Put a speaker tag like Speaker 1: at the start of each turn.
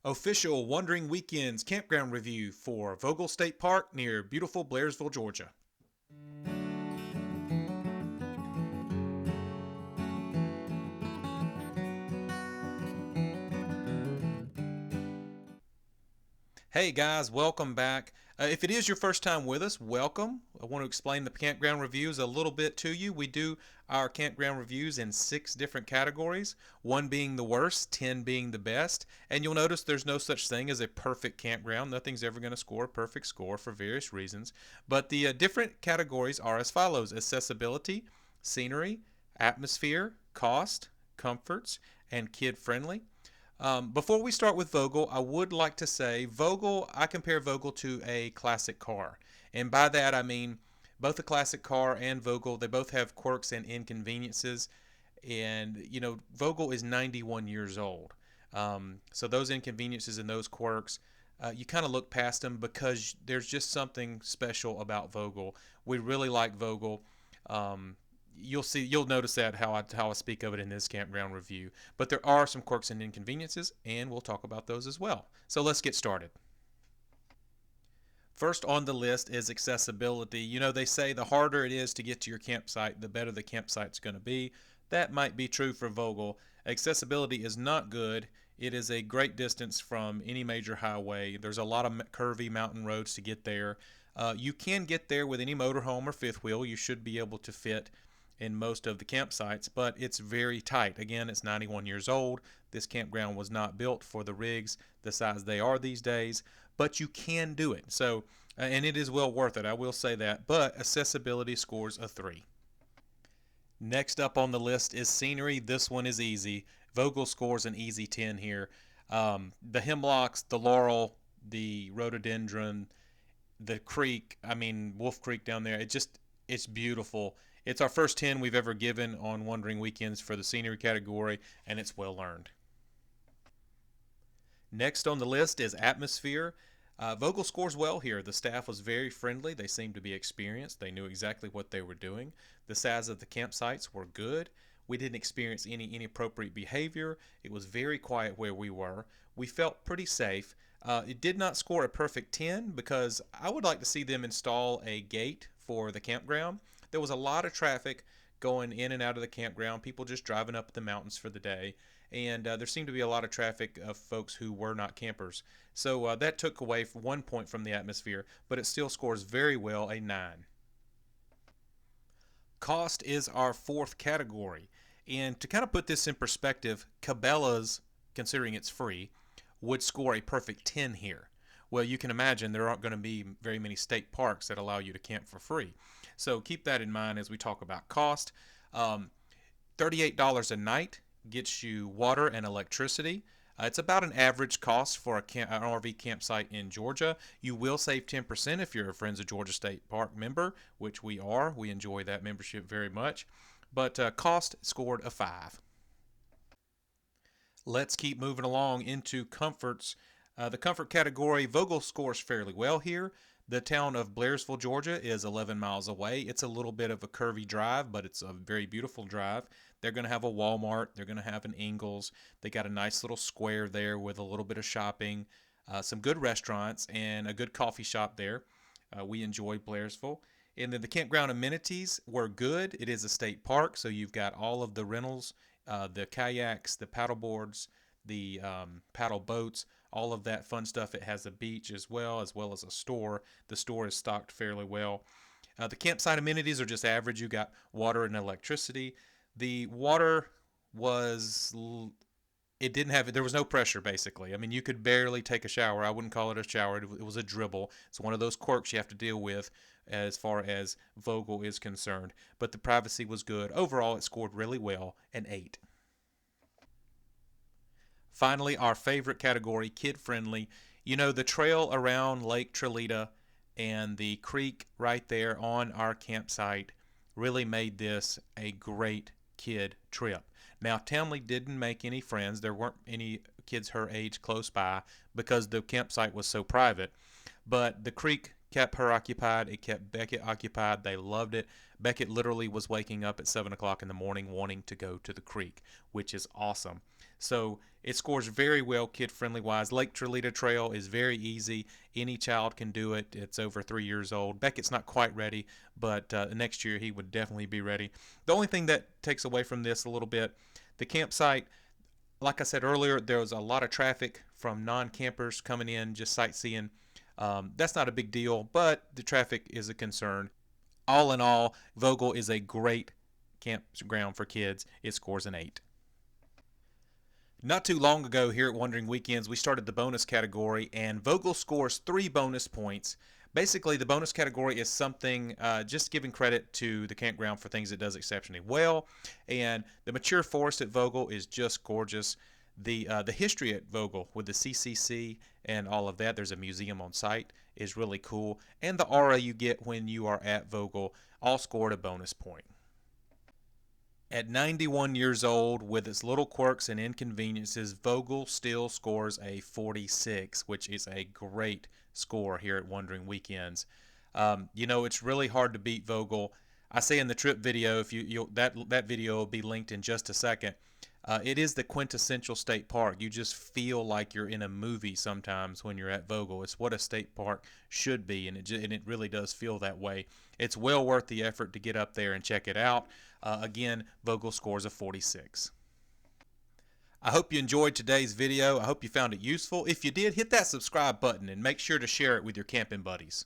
Speaker 1: Official Wandering Weekends campground review for Vogel State Park near beautiful Blairsville, Georgia. Hey guys, welcome back. If it is your first time with us, welcome. I want to explain the campground reviews a little bit to you. We do our campground reviews in 6 different categories, 1 being the worst, 10 being the best. And you'll notice there's no such thing as a perfect campground. Nothing's ever going to score a perfect score for various reasons. But the different categories are as follows: accessibility, scenery, atmosphere, cost, comforts, and kid friendly. Before we start with Vogel, I would like to say I compare Vogel to a classic car. And by that I mean both the classic car and Vogel, they both have quirks and inconveniences. And, Vogel is 91 years old. So those inconveniences and those quirks, you kind of look past them because there's just something special about Vogel. We really like Vogel. Um, you'll notice that how I speak of it in this campground review. But there are some quirks and inconveniences, and we'll talk about those as well. So let's get started. First on the list is accessibility. They say the harder it is to get to your campsite, the better the campsite's going to be. That might be true for Vogel. Accessibility is not good. It is a great distance from any major highway. There's a lot of curvy mountain roads to get there. You can get there with any motorhome or fifth wheel. You should be able to fit in most of the campsites, but it's very tight. Again, it's 91 years old. This campground was not built for the rigs the size they are these days, but you can do it. So, and it is well worth it, I will say that, but accessibility scores a 3. Next up on the list is scenery. This one is easy. Vogel scores an easy 10 here. The hemlocks, the laurel, the rhododendron, the creek, Wolf Creek down there, it's beautiful. It's our first 10 we've ever given on Wandering Weekends for the scenery category, and it's well earned. Next on the list is atmosphere. Vogel scores well here. The staff was very friendly. They seemed to be experienced. They knew exactly what they were doing. The size of the campsites were good. We didn't experience any inappropriate behavior. It was very quiet where we were. We felt pretty safe. It did not score a perfect 10 because I would like to see them install a gate for the campground. There was a lot of traffic going in and out of the campground, people just driving up the mountains for the day, and there seemed to be a lot of traffic of folks who were not campers. So that took away 1 point from the atmosphere, but it still scores very well, a 9. Cost is our 4th category. And to kind of put this in perspective, Cabela's, considering it's free, would score a perfect 10 here. Well, you can imagine there aren't going to be very many state parks that allow you to camp for free. So keep that in mind as we talk about cost. $38 a night gets you water and electricity. It's about an average cost for an RV campsite in Georgia. You will save 10% if you're a Friends of Georgia State Park member, which we are. We enjoy that membership very much. But cost scored a 5. Let's keep moving along into comforts. The comfort category, Vogel scores fairly well here. The town of Blairsville, Georgia is 11 miles away. It's a little bit of a curvy drive, but it's a very beautiful drive. They're going to have a Walmart. They're going to have an Ingles. They got a nice little square there with a little bit of shopping, some good restaurants, and a good coffee shop there. We enjoy Blairsville. And then the campground amenities were good. It is a state park, so you've got all of the rentals, the kayaks, the paddle boards, the paddle boats, all of that fun stuff. It has a beach as well as a store. The store is stocked fairly well. The campsite amenities are just average. You got water and electricity. The water was, it didn't have, there was no pressure basically. You could barely take a shower. I wouldn't call it a shower. It was a dribble. It's one of those quirks you have to deal with as far as Vogel is concerned. But the privacy was good. Overall, it scored really well, an 8. Finally, our favorite category, kid-friendly. The trail around Lake Trelita and the creek right there on our campsite really made this a great kid trip. Now, Townley didn't make any friends. There weren't any kids her age close by because the campsite was so private. But the creek kept her occupied. It kept Beckett occupied. They loved it. Beckett literally was waking up at 7 o'clock in the morning wanting to go to the creek, which is awesome. So it scores very well kid friendly wise. Lake Trelita Trail is very easy. Any child can do it. It's over 3 years old. Beckett's not quite ready, but next year he would definitely be ready. The only thing that takes away from this a little bit, the campsite, like I said earlier, there was a lot of traffic from non-campers coming in just sightseeing. That's not a big deal, but the traffic is a concern. All in all, Vogel is a great campground for kids. It scores an 8. Not too long ago here at Wandering Weekends, we started the bonus category, and Vogel scores 3 bonus points. Basically, the bonus category is something just giving credit to the campground for things it does exceptionally well. And the mature forest at Vogel is just gorgeous. The history at Vogel with the CCC and all of that, there's a museum on site, is really cool. And the aura you get when you are at Vogel all scored a bonus point. At 91 years old, with its little quirks and inconveniences, Vogel still scores a 46, which is a great score here at Wandering Weekends. It's really hard to beat Vogel. I say in the trip video, if that video will be linked in just a second. It is the quintessential state park. You just feel like you're in a movie sometimes when you're at Vogel. It's what a state park should be, and it really does feel that way. It's well worth the effort to get up there and check it out. Again, Vogel scores a 46. I hope you enjoyed today's video. I hope you found it useful. If you did, hit that subscribe button and make sure to share it with your camping buddies.